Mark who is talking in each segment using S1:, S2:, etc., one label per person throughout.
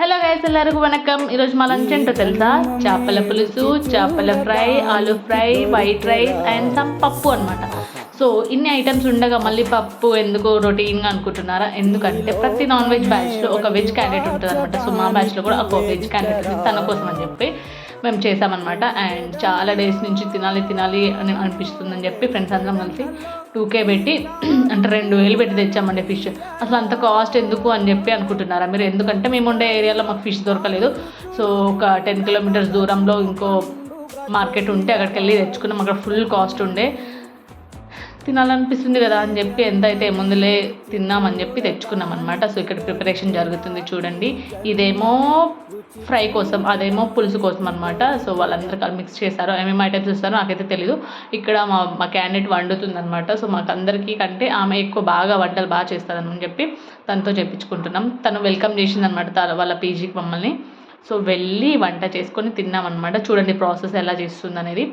S1: Hello guys, ಎಲ್ಲರಿಗೂ వనకం. ఈరోజు మా లంచ్ ఏంటో తెలుసా? చేపల పులుసు, చేపల fry, aloo fry, white rice and some పప్పు అనమాట. సో ఇన్ని ఐటమ్స్ ఉండగా మళ్ళీ పప్పు ఎందుకు రొటీన్గా అనుకుంటున్నారా? ఎందుకంటే ప్రతి నాన్ వెజ్ బ్యాచ్లో ఒక వెజ్ క్యాండిడేట్ ఉంటుంది అనమాట. సో మా బ్యాచ్లో కూడా ఒక వెజ్ క్యాండిడేట్ ఉంది, తన కోసం అని చెప్పి మేము చేసామన్నమాట. అండ్ చాలా డేస్ నుంచి తినాలి అని అనిపిస్తుందని చెప్పి ఫ్రెండ్స్ అందరం కలిసి 2K పెట్టి అంటే 2000 పెట్టి తెచ్చామండి ఫిష్. అసలు అంత కాస్ట్ ఎందుకు అని చెప్పి అనుకుంటున్నారా మీరు? ఎందుకంటే మేము ఉండే ఏరియాలో మాకు ఫిష్ దొరకలేదు. సో ఒక 10 కిలోమీటర్స్ దూరంలో ఇంకో మార్కెట్ ఉంటే అక్కడికి వెళ్ళి తెచ్చుకున్నాం. అక్కడ ఫుల్ కాస్ట్ ఉండే. తినాలనిపిస్తుంది కదా అని చెప్పి ఎంత అయితే ముందులే తిన్నామని చెప్పి తెచ్చుకున్నాం అనమాట. సో ఇక్కడ ప్రిపరేషన్ జరుగుతుంది చూడండి. ఇదేమో ఫ్రై కోసం, అదేమో పులుసు కోసం అనమాట. సో వాళ్ళందరూ మిక్స్ చేశారు. ఏమేమి ఐటమ్స్ ఇస్తారో నాకైతే తెలీదు. ఇక్కడ మా క్యాండిడేట్ వండుతుంది అనమాట. సో మాకు అందరికీ కంటే ఆమె ఎక్కువ వంటలు బాగా చేస్తారని చెప్పి తనతో చెప్పించుకుంటున్నాం. తను వెల్కమ్ చేసిందనమాట వాళ్ళ పీజీకి మమ్మల్ని. సో వెళ్ళి వంట చేసుకొని తిన్నామన్నమాట. చూడండి ప్రాసెస్ ఎలా చేస్తుంది అనేది.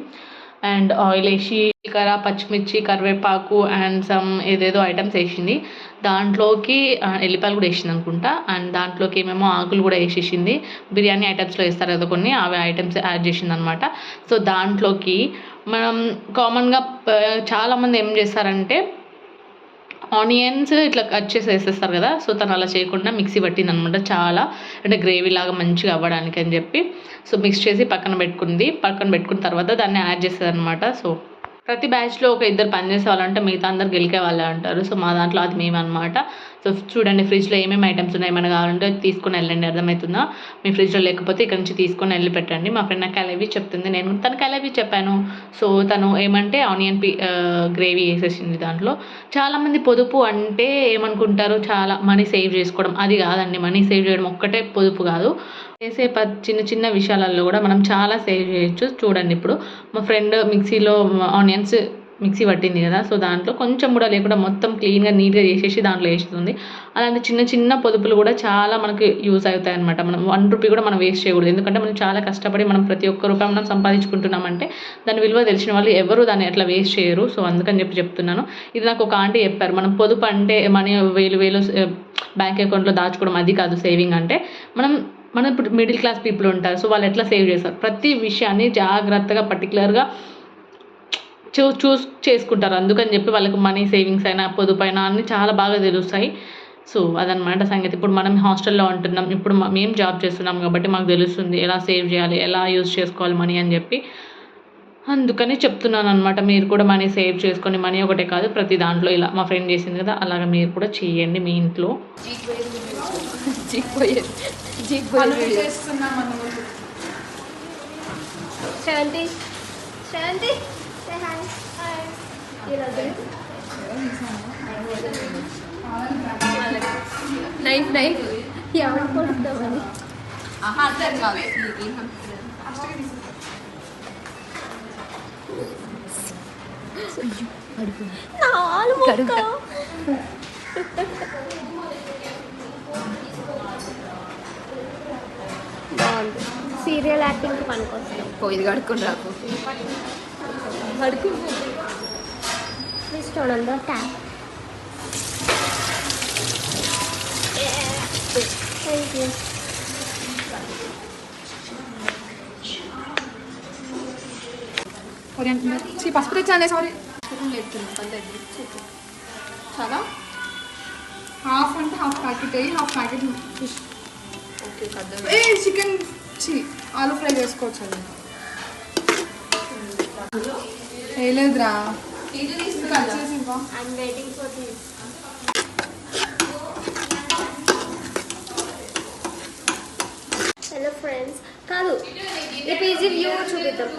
S1: అండ్ ఆయిల్ వేసి జీలకర్ర, పచ్చిమిర్చి, కరివేపాకు అండ్ సమ్ ఏదేదో ఐటమ్స్ వేసింది. దాంట్లోకి ఎల్లిపాయలు కూడా వేసింది అనుకుంటా. అండ్ దాంట్లోకి ఏమేమో ఆకులు కూడా వేసేసింది. బిర్యానీ ఐటమ్స్లో వేస్తారు కదా కొన్ని, అవి ఐటమ్స్ యాడ్ చేసింది అనమాట. సో దాంట్లోకి మనం కామన్గా చాలామంది ఏం చేస్తారంటే ఆనియన్స్ ఇట్లా కట్ చేసి వేసేస్తారు కదా. సో తను అలా చేయకుండా మిక్సీ పట్టింది అనమాట. చాలా అంటే గ్రేవీ లాగా మంచిగా అవ్వడానికి అని చెప్పి సో మిక్స్ చేసి పక్కన పెట్టుకున్న తర్వాత దాన్ని యాడ్ చేస్తుంది అనమాట. సో ప్రతి బ్యాచ్లో ఒక ఇద్దరు పని చేసే వాళ్ళంటే మిగతా అందరు గెలికే వాళ్ళే అంటారు. సో మా దాంట్లో అది మేమన్నమాట. సో చూడండి ఫ్రిడ్జ్లో ఏమేమి ఐటమ్స్ ఉన్నాయి, ఏమైనా కావాలంటే తీసుకొని వెళ్ళండి. అర్థమవుతుందా? మీ ఫ్రిడ్జ్లో లేకపోతే ఇక్కడ నుంచి తీసుకొని వెళ్ళి పెట్టండి. మా ఫ్రెండ్ నాకు కలేవి చెప్తుంది, నేను తనకు కలేవి చెప్పాను. సో తను ఏమంటే ఆనియన్ గ్రేవీ వేసేసింది దాంట్లో. చాలామంది పొదుపు అంటే ఏమనుకుంటారు, చాలా మనీ సేవ్ చేసుకోవడం. అది కాదండి, మనీ సేవ్ చేయడం ఒక్కటే పొదుపు కాదు. చేసే చిన్న విషయాలలో కూడా మనం చాలా సేవ్ చేయొచ్చు. చూడండి ఇప్పుడు మా ఫ్రెండ్ మిక్సీలో ఆనియన్స్ మిక్సీ పట్టింది కదా. సో దాంట్లో కొంచెం కూడా లేకుండా మొత్తం క్లీన్గా నీట్గా చేసేసి దాంట్లో వేస్తుంది. అలాంటి చిన్న పొదుపులు కూడా చాలా మనకి యూజ్ అవుతాయి అనమాట. మనం 1 రూపీ కూడా మనం వేస్ట్ చేయకూడదు. ఎందుకంటే మనం చాలా కష్టపడి మనం ప్రతి ఒక్క రూపాయి మనం సంపాదించుకుంటున్నామంటే దాని విలువ తెలిసిన వాళ్ళు ఎవరు దాన్ని అట్లా వేస్ట్ చేయరు. సో అందుకని చెప్తున్నాను. ఇది నాకు ఒక ఆంటీ చెప్పారు. మనం పొదుపు అంటే మనీ వేలు బ్యాంక్ అకౌంట్లో దాచుకోవడం అది కాదు సేవింగ్ అంటే. మనం ఇప్పుడు మిడిల్ క్లాస్ పీపుల్ ఉంటారు. సో వాళ్ళు ఎట్లా సేవ్ చేస్తారు, ప్రతి విషయాన్ని జాగ్రత్తగా పర్టికులర్గా చూస్ చేసుకుంటారు. అందుకని చెప్పి వాళ్ళకి మనీ సేవింగ్స్ అయినా పొదుపు అయినా అన్నీ చాలా బాగా తెలుస్తాయి. సో అదనమాట సంగతి. ఇప్పుడు మనం హాస్టల్లో ఉంటున్నాం, ఇప్పుడు మేము జాబ్ చేస్తున్నాం కాబట్టి మాకు తెలుస్తుంది ఎలా సేవ్ చేయాలి, ఎలా యూజ్ చేసుకోవాలి మనీ అని చెప్పి. అందుకని చెప్తున్నాను అనమాట. మీరు కూడా మనీ సేవ్ చేసుకొని, మనీ ఒకటే కాదు ప్రతి దాంట్లో ఇలా మా ఫ్రెండ్ చేసింది కదా అలాగా మీరు కూడా చేయండి మీ ఇంట్లో.
S2: నైఫ్ ఎవరు కొడుతామని సీరియల్ యాక్టింగ్ పనికొస్తాం.
S3: ఇది కడుక్కుని రాకు
S2: ప్లీజ్ చూడండి ట్యాప్. Thank you.
S3: పసుపు తెచ్చానే సారీ చాలా హాఫ్ అంటే హాఫ్ ప్యాకెట్ అయ్యి half packet fish. Okay chicken aloo fry చేసుకోవచ్చు. అది వేయలేదురా.
S2: హలో ఫ్రెండ్స్, కాదు ఈ పీజీ వ్యూ చూపిద్దాం.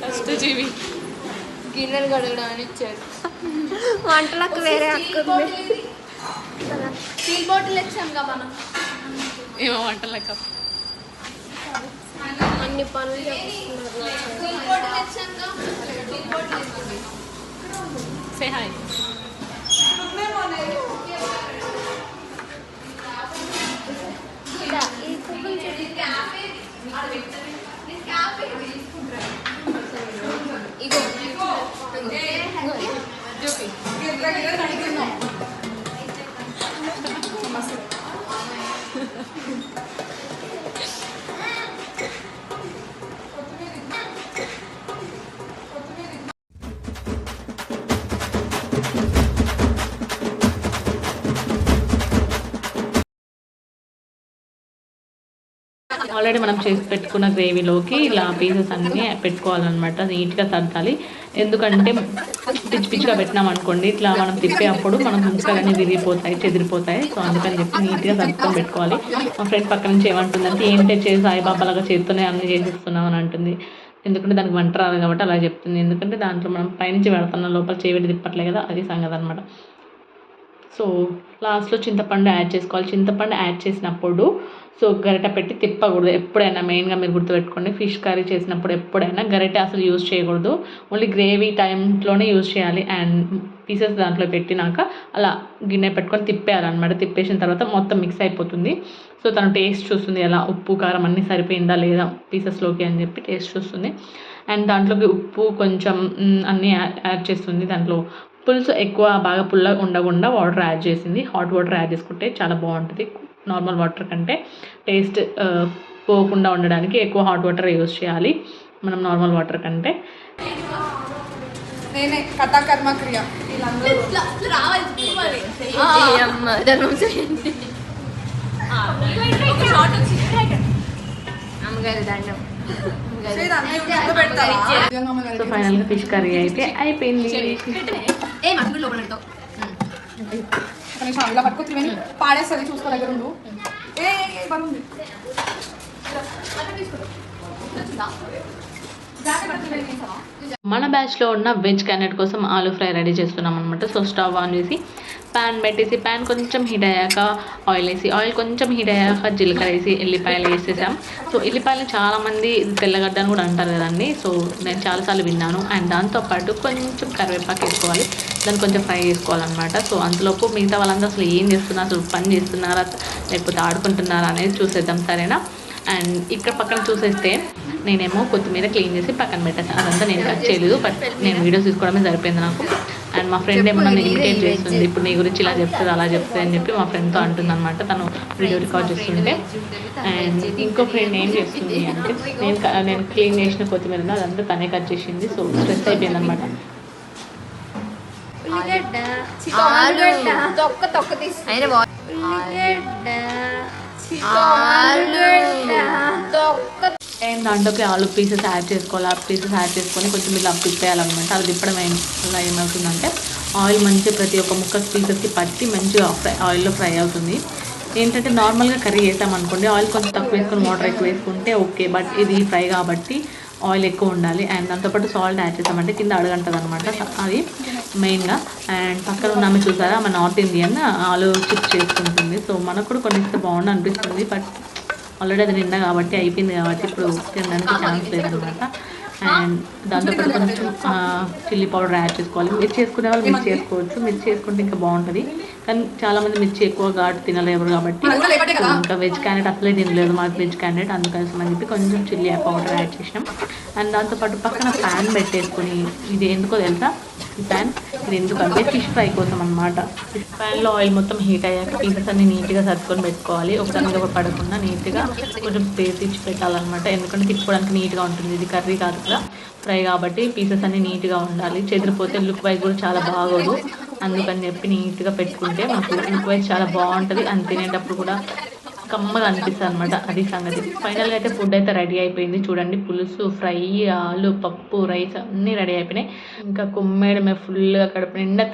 S3: ఫస్ట్ జీవి గిన్నెలు కడగడానికి ఇచ్చారు.
S2: వంటలకు వేరే అక్కుంది.
S3: స్టీల్ బాటిల్ ఇచ్చాంగా మనం. ఏమో వంటలకు
S2: అన్ని పనులు
S3: సే హాయ్.
S2: ఈ పువ్వులు
S3: ఇగో
S1: ఆల్రెడీ మనం చేసి పెట్టుకున్న గ్రేవీలోకి ఇలా పీసెస్ అన్నీ పెట్టుకోవాలన్నమాట. నీట్గా సర్దాలి. ఎందుకంటే పిచ్చి పిచ్చిగా పెట్టినాం అనుకోండి, ఇట్లా మనం తిప్పే అప్పుడు మనం ముక్కలన్నీ విరిగిపోతాయి, చెదిరిపోతాయి. సో అందుకని చెప్పి నీట్గా సర్దుకొని పెట్టుకోవాలి. మా ఫ్రెండ్ పక్క నుంచి ఏమంటుందంటే, ఏంటంటే చేసి సాయిబాబాలాగా చేస్తూనే అన్నీ చేసేస్తున్నాం అని అంటుంది. ఎందుకంటే దానికి వంట రాదు కాబట్టి అలా చెప్తుంది. ఎందుకంటే దాంట్లో మనం పైనుంచి పెడుతున్నాం, లోపల చేపెట్టి తిప్పట్లే కదా, అది సంగతి అనమాట. సో లాస్ట్లో చింతపండు యాడ్ చేసుకోవాలి. చింతపండు యాడ్ చేసినప్పుడు సో గరిటె పెట్టి తిప్పకూడదు ఎప్పుడైనా. మెయిన్గా మీరు గుర్తుపెట్టుకోండి, ఫిష్ కర్రీ చేసినప్పుడు ఎప్పుడైనా గరిటె అసలు యూజ్ చేయకూడదు. ఓన్లీ గ్రేవీ టైంలోనే యూజ్ చేయాలి. అండ్ పీసెస్ దాంట్లో పెట్టినాక అలా గిన్నె పెట్టుకొని తిప్పేయాలన్నమాట. తిప్పేసిన తర్వాత మొత్తం మిక్స్ అయిపోతుంది. సో తను టేస్ట్ చూస్తుంది, ఎలా ఉప్పు కారం అన్నీ సరిపోయిందా లేదా పీసెస్లోకి అని చెప్పి టేస్ట్ చూస్తుంది. అండ్ దాంట్లోకి ఉప్పు కొంచెం అన్నీ యాడ్ చేస్తుంది. దాంట్లో పులుసు ఎక్కువ బాగా పుల్లగా ఉండకుండా వాటర్ యాడ్ చేసింది. హాట్ వాటర్ యాడ్ చేసుకుంటే చాలా బాగుంటుంది. నార్మల్ వాటర్ కంటే టేస్ట్ పోకుండా ఉండడానికి ఎక్కువ హాట్ వాటర్ యూజ్ చేయాలి మనం నార్మల్ వాటర్ కంటే.
S3: నేనే కథా కర్మ క్రియ
S1: సో ఫైనల్గా ఫిష్ కర్రీ అయితే అయిపోయింది.
S3: ఇలా పట్టుకొచ్చి పాడేస్తుంది, చూసుకో దగ్గర ఉండు.
S1: మన బ్యాచ్లో ఉన్న వెజ్ క్యాండిడేట్ కోసం ఆలూ ఫ్రై రెడీ చేస్తున్నాం అనమాట. సో స్టవ్ ఆన్ చేసి ప్యాన్ పెట్టేసి, ప్యాన్ కొంచెం హీట్ అయ్యాక ఆయిల్ వేసి, ఆయిల్ కొంచెం హీట్ అయ్యాక జీలకర్ర వేసి ఎల్లిపాయలు వేసేసాం. సో ఎల్లిపాయలు చాలామంది తెల్లగడ్డ అని కూడా అంటారు కదండి. సో నేను చాలాసార్లు విన్నాను. అండ్ దాంతోపాటు కొంచెం కరివేపాకు వేసుకోవాలి, దాన్ని కొంచెం ఫ్రై చేసుకోవాలన్నమాట. సో అంతలోపు మిగతా వాళ్ళందరూ అసలు ఏం చేస్తున్నారు, అసలు పని చేస్తున్నారా లేకపోతే ఆడుకుంటున్నారా అనేది చూసేద్దాం, సరేనా? అండ్ ఇక్కడ పక్కన చూసేస్తే నేనేమో కొత్తిమీర క్లీన్ చేసి పక్కన పెట్టేసాను. అదంతా నేను కట్ చేయలేదు, బట్ నేను వీడియోస్ తీసుకోవడమే సరిపోయింది నాకు. అండ్ మా ఫ్రెండ్ ఏమో నన్ను ఇమిటేట్ చేస్తుంది, ఇప్పుడు నీ గురించి ఇలా చెప్తుంది అలా చెప్తుంది అని చెప్పి మా ఫ్రెండ్తో అంటుంది అనమాట, తను వీడియో రికార్డ్ చేస్తుంటే. అండ్ ఇంకో ఫ్రెండ్ ఏం చేస్తుంది అంటే, నేను క్లీన్ చేసిన కొత్తిమీర అదంతా తనే కట్ చేసింది. సో స్ట్రెస్ అయిపోయింది అనమాట. అండ్ దాంట్లోకి ఆలు పీసెస్ యాడ్ చేసుకోవాలి. ఆ పీసెస్ యాడ్ చేసుకొని కొంచెం ఇలా తిప్పేయాలన్నమాట. అది తిప్పడం వల్ల ఏమవుతుందంటే ఆయిల్ మంచిగా ప్రతి ఒక్క ముక్క పీసెస్కి పట్టి మంచిగా ఆయిల్లో ఫ్రై అవుతుంది. ఏంటంటే నార్మల్గా కర్రీ చేసామనుకోండి, ఆయిల్ కొంచెం తక్కువ వేసుకొని వాటర్ ఎక్కువ వేసుకుంటే ఓకే, బట్ ఇది ఫ్రై కాబట్టి ఆయిల్ ఎక్కువ ఉండాలి. అండ్ దాంతోపాటు సాల్ట్ యాడ్ చేసామంటే కింద అడగంటుంది అనమాట, అది మెయిన్గా. అండ్ పక్కన ఉన్నామే చూసారా, మన నార్త్ ఇండియన్ ఆలు చిప్స్ చేసుకుంటుంది. సో మనకు కూడా కొన్ని ఇస్తే బాగుండు అనిపిస్తుంది, బట్ ఆల్రెడీ అది నిండా కాబట్టి అయిపోయింది కాబట్టి ఇప్పుడు తినడానికి ఛాన్స్ లేదనమాట. అండ్ దాంతోపాటు కొంచెం చిల్లీ పౌడర్ యాడ్ చేసుకోవాలి. మిర్చి చేసుకునే వాళ్ళు మిర్చి చేసుకోవచ్చు, మిర్చి చేసుకుంటే ఇంకా బాగుంటుంది. కానీ చాలామంది మిర్చి ఎక్కువ ఘాటు తినలేరు కాబట్టి ఇంకా వెజ్ క్యాండిడేట్ అసలే తినలేదు మాకు వెజ్ క్యాండిడేట్, అందుకోసం అని చెప్పి కొంచెం చిల్లీ పౌడర్ యాడ్ చేసినాం. అండ్ దాంతోపాటు పక్కన ప్యాన్ పెట్టేసుకొని, ఇది ఎందుకో తెలుసా ఈ ప్యాన్, ఇది ఎందుకంటే ఫిష్ ఫ్రై కోసం అనమాట. ఫిష్ ప్యాన్లో ఆయిల్ మొత్తం హీట్ అయ్యాక పీసెస్ అన్ని నీట్గా సర్దుకొని పెట్టుకోవాలి. ఒకదానికి ఒక పడకుండా నీట్గా కొంచెం స్పేస్ ఇచ్చి పెట్టాలన్నమాట. ఎందుకంటే తిప్పుకోవడానికి నీట్గా ఉంటుంది. ఇది కర్రీ కాదు కదా, ఫ్రై కాబట్టి పీసెస్ అన్ని నీట్గా ఉండాలి. చెదిరిపోతే లుక్ వైజ్ కూడా చాలా బాగోదు. అందుకని చెప్పి నీట్గా పెట్టుకుంటే మనకు లుక్ వైజ్ చాలా బాగుంటుంది. అని తినేటప్పుడు కూడా కమ్మగా అనిపిస్తుంది అనమాట, అది సంగతి. ఫైనల్గా అయితే ఫుడ్ అయితే రెడీ అయిపోయింది. చూడండి, పులుసు, ఫ్రై, ఆలు, పప్పు, రైస్ అన్నీ రెడీ అయిపోయినాయి. ఇంకా కుమ్మేయడమే, ఫుల్గా కడుపు నిండా